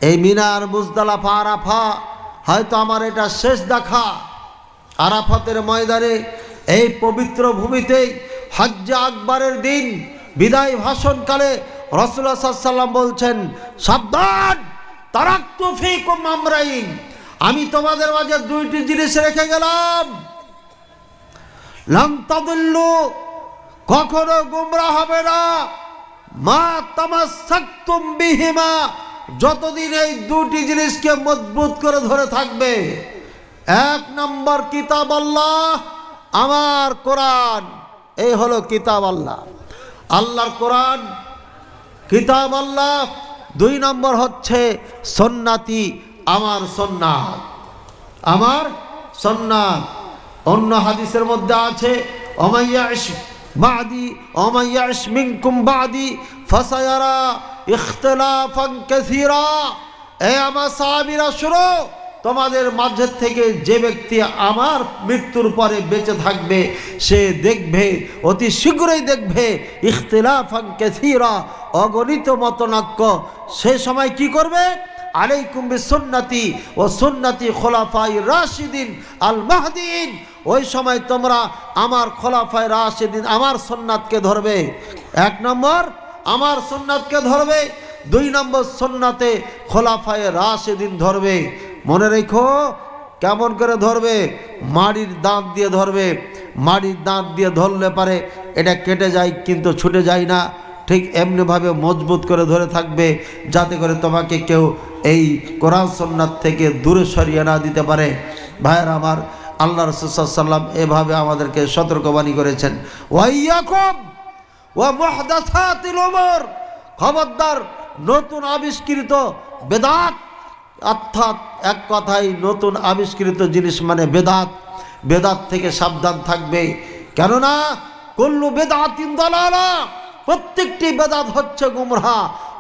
এই মিনার, মুজদালিফা, আরাফা হয়তো আমার এটা শেষ দেখা। আরাফাতের ময়দানে এই পবিত্র ভূমিতেই হজ্জে আকবরের দিন বিদায় ভাষণকালে রাসূলুল্লাহ সাল্লাল্লাহু আলাইহি ওয়াসাল্লাম বলছেন, সাবধান, তারাকতু ফীকুম আমরাইন, আমি তোমাদের মাঝে দুইটি জিনিস রেখে গেলাম, লান তাদিল্লু, কখনো গোমরাহ হবে না, মা তামাসসাকতুম বিহিমা, যতদিন এই দুটি জিনিসকে মজবুত করে ধরে থাকবে। এক নম্বর কিতাব আল্লাহ, আমার কোরআন, এই হলো কিতাব আল্লাহ, আল্লাহর কোরআন, কিতাব আল্লাহ। দুই নম্বর হচ্ছে সুন্নতি, আমার সুন্নাত, আমার সুন্নাত। অন্য হাদিসের মধ্যে আছে, ওমাইয়াশ বাদি ওমাইয়াশ মিনকুম বাদি ফাসায়ারা ইখতিলাফান কাসীরা। এ আমার সাহাবীরা শুনো, তোমাদের মাঝে থেকে যে ব্যক্তি আমার মৃত্যুর পরে বেঁচে থাকবে সে দেখবে, অতি শীঘ্রই দেখবে, ইখতিলাফান কাসীরা, অগণিত মতনাক্য। সে সময় কি করবে? আলাইকুম বিসুন্নতি ও সুন্নতি খুলাফায়ে রাশিদিন আল মাহদিয়িন। ওই সময় তোমরা আমার খুলাফায়ে রাশিদিন, আমার সুন্নাতকে ধরবে। এক নম্বর আমার সুন্নাতকে ধরবে, দুই নম্বর সুন্নাতে খুলাফায়ে রাশিদিন ধরবে। মনে রেখো, কেমন করে ধরবে? মাড়ির দাঁত দিয়ে ধরবে। মাড়ির দাঁত দিয়ে ধরলে পারে এটা কেটে যায় কিন্তু ছুটে যায় না। ঠিক এমনিভাবে মজবুত করে ধরে থাকবে, যাতে করে তোমাকে কেউ এই কোরআন সুন্নাত থেকে দূরে সরিয়ে না দিতে পারে। ভাইয়ের আমার, আল্লাহ রাসূল সাল্লাল্লাহু আলাইহি ওয়াসাল্লাম এভাবে আমাদেরকে সতর্কবাণী করেছেন, ওয়াইয়াকুম ওয়া মুহদাসাতিল উমুর, খবরদার নতুন আবিষ্কৃত বেদাত, অর্থাৎ এক কথায় নতুন আবিষ্কৃত জিনিস মানে বেদাত, বেদাত থেকে সাবধান থাকবে। কেননা কুল্লু বেদাতিন দালালা, প্রত্যেকটি বেদাত হচ্ছে গুমরাহ,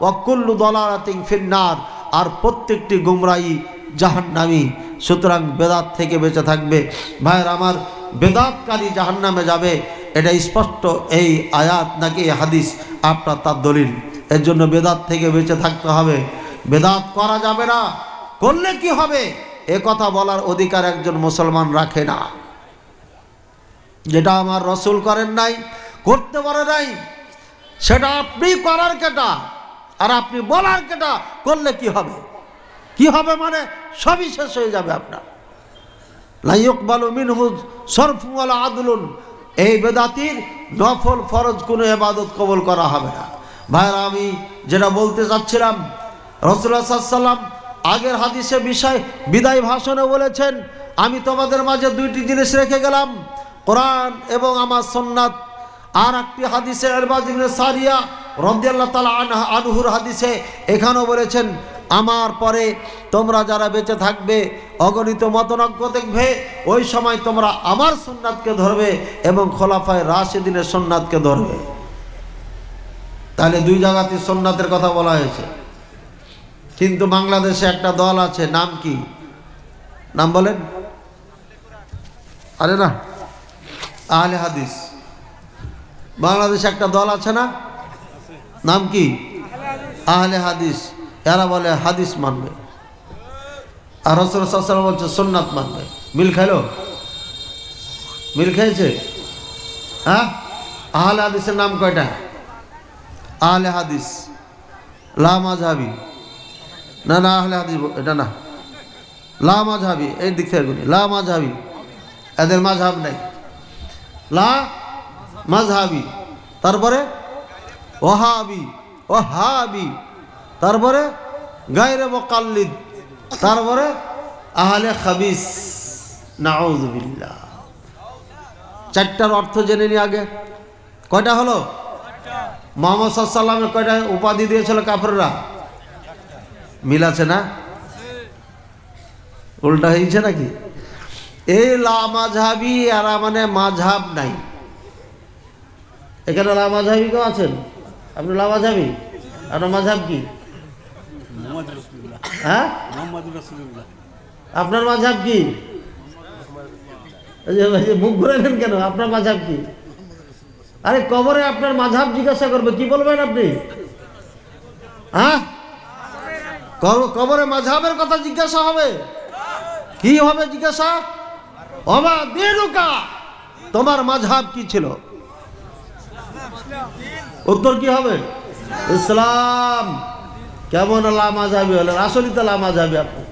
ওয়া কুল্লু দালালাতিন ফিন্নার, আর প্রত্যেকটি গুমরাহি জাহান্নামী। সুতরাং বেদাত থেকে বেঁচে থাকবে। ভাইয়ের আমার, বেদাতকারী জাহান্নামে যাবে, এটা স্পষ্ট এই আয়াত নাকি এই হাদিস আপনার তার দলিল। এর জন্য বেদাত থেকে বেঁচে থাকতে হবে। বেদাত করা যাবে না, করলে কি হবে এ কথা বলার অধিকার একজন মুসলমান রাখে না। যেটা আমার রসুল করেন নাই, করতে পারে নাই, সেটা আপনি করার কেটা আর আপনি বলার কেটা, করলে কি হবে? কি হবে মানে সবই শেষ হয়ে যাবে আপনার। লা ইউকবালু মিনহু সরফুন ওয়ালা আদলুন, এই বেদাতির নফল ফরজ কোনো ইবাদত কবুল করা হবে না। ভাইরা, আমি যেটা বলতে চাচ্ছিলাম, রাসূলুল্লাহ সাল্লাল্লাহু আলাইহি ওয়াসাল্লাম আগের হাদিসে বিষয় বিদায় ভাষণে বলেছেন, আমি তোমাদের মাঝে দুইটি জিনিস রেখে গেলাম, কোরআন এবং আমার সুন্নাত। আর একটি হাদিসে ইরবাদ ইবনে সারিয়া রাদিয়াল্লাহু তাআলা আনহুর হাদিসে এখানেও বলেছেন, আমার পরে তোমরা যারা বেঁচে থাকবে অগণিত মতনজ্ঞ দেখবে, ওই সময় তোমরা আমার সুন্নাতকে ধরবে এবং খোলাফায়ে রাশিদিনের সুন্নাতকে ধরবে। তাহলে দুই জায়গাতে সুন্নাতের কথা বলা হয়েছে। কিন্তু বাংলাদেশে একটা দল আছে, নাম কি? নাম বলেন। আরে না, আহলে হাদিস। বাংলাদেশে একটা দল আছে না, নাম কি? আহলে হাদিস। এরা বলে হাদিস মানবে, আর রাসূলুল্লাহ সাল্লাল্লাহু আলাইহি ওয়াসাল্লাম বলছে সুন্নাত মানবে। মিল খাইলো? মিল খেয়েছে? হ্যাঁ। আহলে হাদিসের নাম কয়টা? আহলে হাদিস, লা মাযহাবি। না না, আহলে হাদিস এটা না, লা মাযহাবি। এই দিক থেকে গুনি, লা মাযহাবি, এদের মাযহাব নাই। লা মাযহাবি, তারপরে ওয়াহাবি, ওয়াহাবি, তারপরে গায়রে মুকাল্লিদ, তারপরে আহলে খাবিস। নাউযুবিল্লাহ। চারটার অর্থ জেনে নি আগে। কয়টা হলো? মুহাম্মদ সাল্লাল্লাহু আলাইহি ওয়াসাল্লামের কয়টা উপাধি দিয়েছিল কাফেররা? মিল আছে না? উল্টা হয়েছে নাকি? এই লা মাযহাবি এরা মানে মাযহাব নাই। এখানে লা মাযহাবি কেউ আছেন? আপনি লা মাযহাবি? আপনার মাযহাব কি? হ্যাঁ, আপনার মাযহাব কি? মুখ ঘুরাইলেন কেন? আপনার মাযহাব কি? আরে কবরে আপনার মাযহাব জিজ্ঞাসা করবে, কি বলবেন আপনি? হ্যাঁ, কবরে মাযহাবের কথা জিজ্ঞাসা হবে? কি হবে জিজ্ঞাসা? ওমা দিনুকা, তোমার মাযহাব কি ছিল? উত্তর কি হবে? ইসলাম। কেমন লা মাযহাবি হলেন? আসলেই তো লা মাযহাবি আপনি,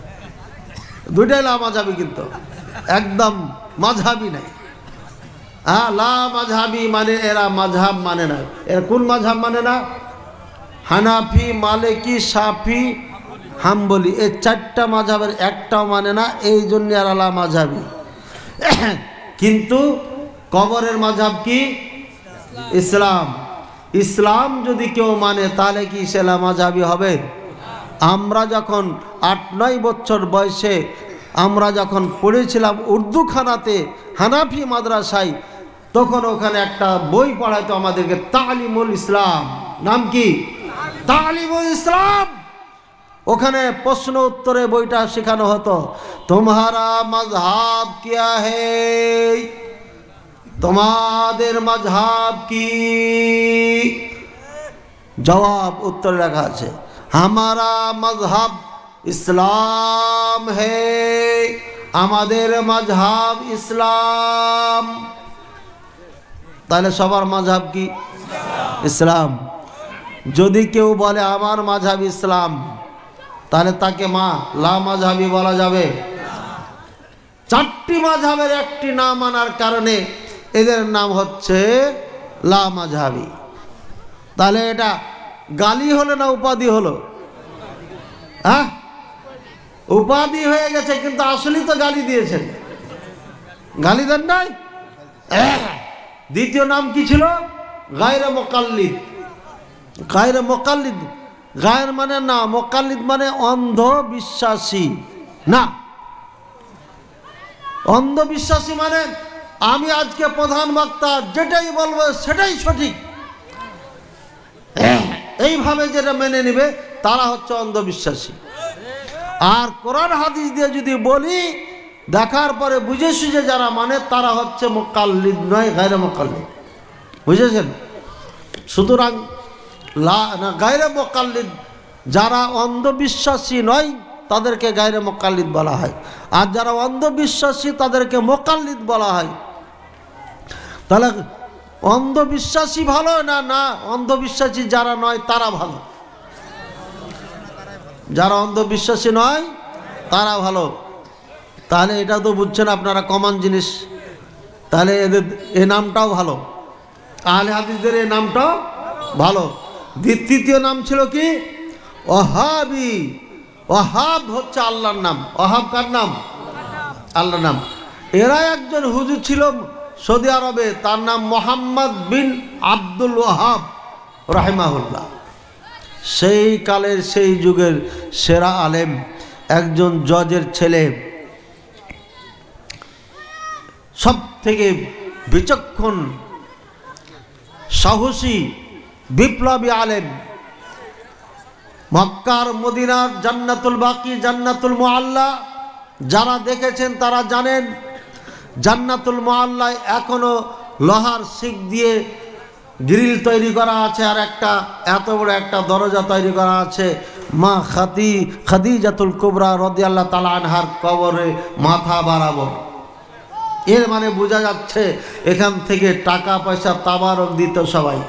দুইটাই লা মাযহাবি, কিন্তু একদম মাযহাবি নাই। হ্যাঁ, লা মাযহাবি মানে এরা মাযহাব মানে না। এরা কোন মাযহাব মানে না? হানাফি, মালিকি, শাফি, হাম্বলি, এই চারটা মাযহাবের একটাও মানে না, এই জন্য এরা লা মাযহাবি। কিন্তু কবরের মাযহাব কি? ইসলাম। ইসলাম যদি কেউ মানে তাহলে কি সে লা মাযহাবি হবে? আমরা যখন 8-9 বছর বয়সে আমরা যখন পড়েছিলাম উর্দুখানাতে হানাফি মাদ্রাসায়, তখন ওখানে একটা বই পড়াইতো আমাদেরকে, তালিমুল ইসলাম। নাম কি? তালিমুল ইসলাম। ওখানে প্রশ্ন উত্তরে বইটা শেখানো হতো, তোমারা মাযহাব কিয়া হে, তোমাদের মাযহাব কি? জবাব উত্তরে লেখা আছে, হামারা মাযহাব ইসলাম হে, আমাদের মাযহাব ইসলাম। তাহলে সবার মাযহাব কি? ইসলাম। যদি কেউ বলে আমার মাযহাব ইসলাম, তাহলে তাকে লা মাযহাবি বলা যাবে? চারটি মাযহাবের একটি না মানার কারণে এদের নাম হচ্ছে লা মাযহাবি। তাহলে এটা গালি হলো না উপাধি হলো? হ্যাঁ, উপাধি হয়ে গেছে, কিন্তু আসলেই তো গালি দিয়েছেন। গালি দেন নাই? দ্বিতীয় নাম কি ছিল? গায়রে মুকাল্লিদ। গায়রে মুকাল্লিদ, গায়ের মানে না, মুকাল্লিদ মানে অন্ধ বিশ্বাসী না। অন্ধ বিশ্বাসী মানে আমি আজকে প্রধান বক্তা, যেটাই বলবো সেটাই সঠিক, এইভাবে যেটা মেনে নেবে তারা হচ্ছে অন্ধবিশ্বাসী। আর কোরআন হাদিস দিয়ে যদি বলি, দেখার পরে বুঝে সুঝে যারা মানে তারা হচ্ছে মুকাল্লিদ নয়, গায়রে মুকাল্লিদ। বুঝেছেন? সুতরাং গায়রে মুকাল্লিদ যারা অন্ধবিশ্বাসী নয় তাদেরকে গায়রে মুকাল্লিদ বলা হয়, আর যারা অন্ধবিশ্বাসী তাদেরকে মুকাল্লিদ বলা হয়। তাহলে অন্ধবিশ্বাসী ভালো না না অন্ধবিশ্বাসী যারা নয় তারা ভালো? যারা অন্ধবিশ্বাসী নয় তারা ভালো। তাহলে এটা তো বুঝছেন আপনারা, কমন জিনিস। তাহলে এদের এই নামটাও ভালো, আহলে হাদিসদের এই নামটাও ভালো। তৃতীয় নাম ছিল কি? ওহাবি। ওহাব হচ্ছে আল্লাহর নাম। ওহাব কার নাম? আল্লাহর নাম। এরা একজন হুজুর ছিল সৌদি আরবে, তার নাম মোহাম্মদ বিন আব্দুল ওয়াহাব রাহিমাহুল্লাহ। সেই কালের সেই যুগের সেরা আলেম, একজন জজের ছেলে, সব থেকে বিচক্ষণ, সাহসী, বিপ্লবী আলেম। মক্কার মদিনার জান্নাতুল বাকি, জান্নাতুল মুআল্লা যারা দেখেছেন তারা জানেন, জান্নাতুল মুআল্লায় এখনো লোহার শিক দিয়ে গ্রিল তৈরি করা আছে, আর একটা এত বড় একটা দরজা তৈরি করা আছে। মা খাদিজাতুল কুবরা রাদিয়াল্লাহু তাআলা আনহার কবরে মাথা বাড়াবো। এর মানে বোঝা যাচ্ছে এখান থেকে টাকা পয়সা তাবারক দিত সবাই।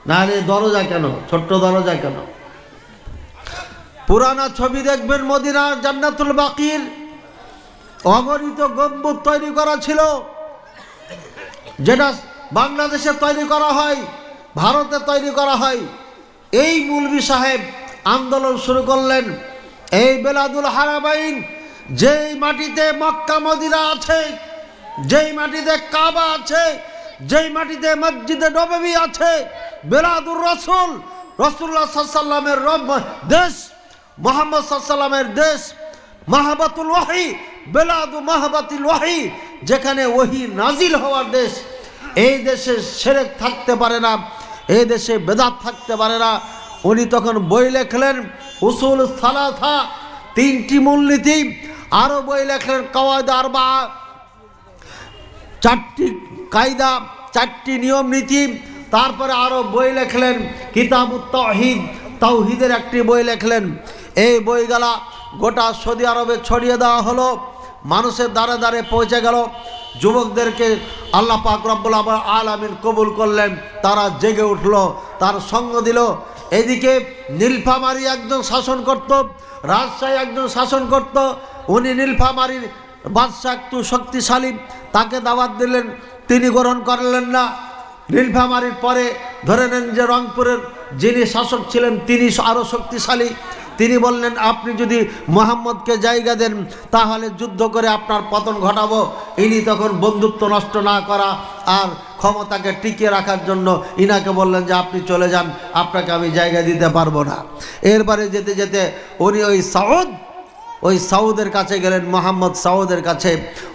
নাহলে দরজা কেন, ছোট্ট দরজা কেন? পুরানা ছবি দেখবেন, মদিনার জান্নাতুল বাকির অগণিত গম্বুজ তৈরি করা ছিল, যেটা বাংলাদেশে তৈরি করা হয়, ভারতে তৈরি করা হয়। এই মৌলভী সাহেব আন্দোলন শুরু করলেন, এই বেলাদুল হারামাইন, যেই মাটিতে মক্কা মদিনা আছে, যেই মাটিতে কাবা আছে, যেই মাটিতে মসজিদে নববী আছে, বেলাদুর রসুল, রাসূলুল্লাহ সাল্লাল্লাহু আলাইহি ওয়াসাল্লামের দেশ, মুহাম্মদ সাল্লাল্লাহু আলাইহি ওয়াসাল্লামের দেশ, মাহাবাতুল ওয়াহি, বেলাদু মাহাবাতুল ওয়াহি, যেখানে ওহী নাজিল হওয়ার দেশ। এই দেশে শিরক থাকতে পারে না, এই দেশে বেদাত থাকতে পারে না। উনি তখন বই লেখলেন উসুল সালাসা, 3টি মূলনীতি, আরও বই লেখলেন কাওয়াইদ আরবা, 4টি কায়দা, 4টি নিয়ম নীতি। তারপরে আরও বই লেখলেন কিতাবুত তাওহীদ, তাওহীদের একটি বই লেখলেন। এই বইগুলা গোটা সৌদি আরবে ছড়িয়ে দেওয়া হলো, মানুষের দ্বারে দ্বারে পৌঁছে গেল। যুবকদেরকে আল্লাহ পাক রব্বুল আলামিন কবুল করলেন, তারা জেগে উঠল, তার সঙ্গ দিল। এদিকে নীলফামারী একজন শাসন করত, রাজশাহী একজন শাসন করত। উনি নীলফামারীর বাদশাহ একটু শক্তিশালী, তাকে দাওয়াত দিলেন, তিনি গ্রহণ করলেন না। নীলফামারীর পরে ধরে নেন যে রংপুরের যিনি শাসক ছিলেন তিনি আরও শক্তিশালী। তিনি বললেন, আপনি যদি মোহাম্মদকে জায়গা দেন তাহলে যুদ্ধ করে আপনার পতন ঘটাবো। ইনি তখন বন্ধুত্ব নষ্ট না করা আর ক্ষমতাকে টিকিয়ে রাখার জন্য ইনাকে বললেন যে আপনি চলে যান, আপনাকে আমি জায়গা দিতে পারবো না। এরপরে যেতে যেতে উনি ওই সাউদের কাছে গেলেন, মোহাম্মদ সাউদের কাছে।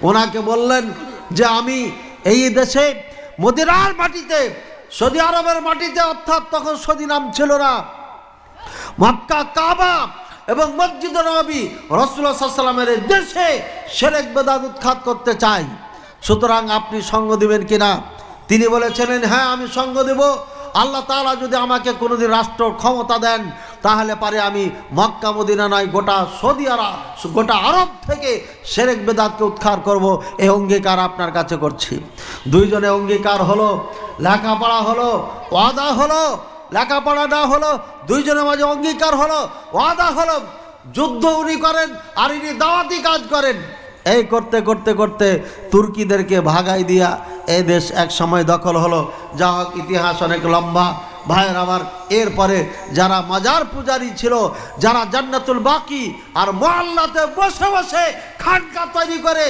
ওনাকে বললেন যে আমি এই দেশে মদিনার মাটিতে, সৌদি আরবের মাটিতে, অর্থাৎ তখন সৌদি নাম ছিল না, মক্কা, কাবা এবং মসজিদ নববী, রাসূলুল্লাহ সাল্লাল্লাহু আলাইহি ওয়াসাল্লামের দেশে শিরক বিদআত উৎখাত করতে চাই, সুতরাং আপনি সঙ্গ দিবেন কিনা? তিনি বলেছিলেন, হ্যাঁ আমি সঙ্গ দেব। আল্লাহ তাআলা যদি আমাকে কোনোদিন রাষ্ট্র ক্ষমতা দেন তাহলে পারে আমি মক্কা মদিনা নয় গোটা সৌদি আরব, গোটা আরব থেকে শিরক বিদআতকে উৎখাত করব, এই অঙ্গীকার আপনার কাছে করছি। দুইজনে অঙ্গীকার হলো, লেখাপড়া হলো, ওয়াদা হলো, লেখাপড়া না হলো, দুইজনের মাঝে অঙ্গীকার হলো, ওয়াদা হলো। যুদ্ধ উনি করেন আর ইনি দাওয়াতি কাজ করেন। এই করতে করতে করতে তুর্কিদেরকে ভাগাই দিয়া এই দেশ এক সময় দখল হলো। যা হোক, ইতিহাস অনেক লম্বা ভাইয়ের আমার। এরপরে যারা মাজার পূজারী ছিল, যারা জান্নাতুল বাকি আর মুআল্লাতে বসে বসে খানকা তৈরি করে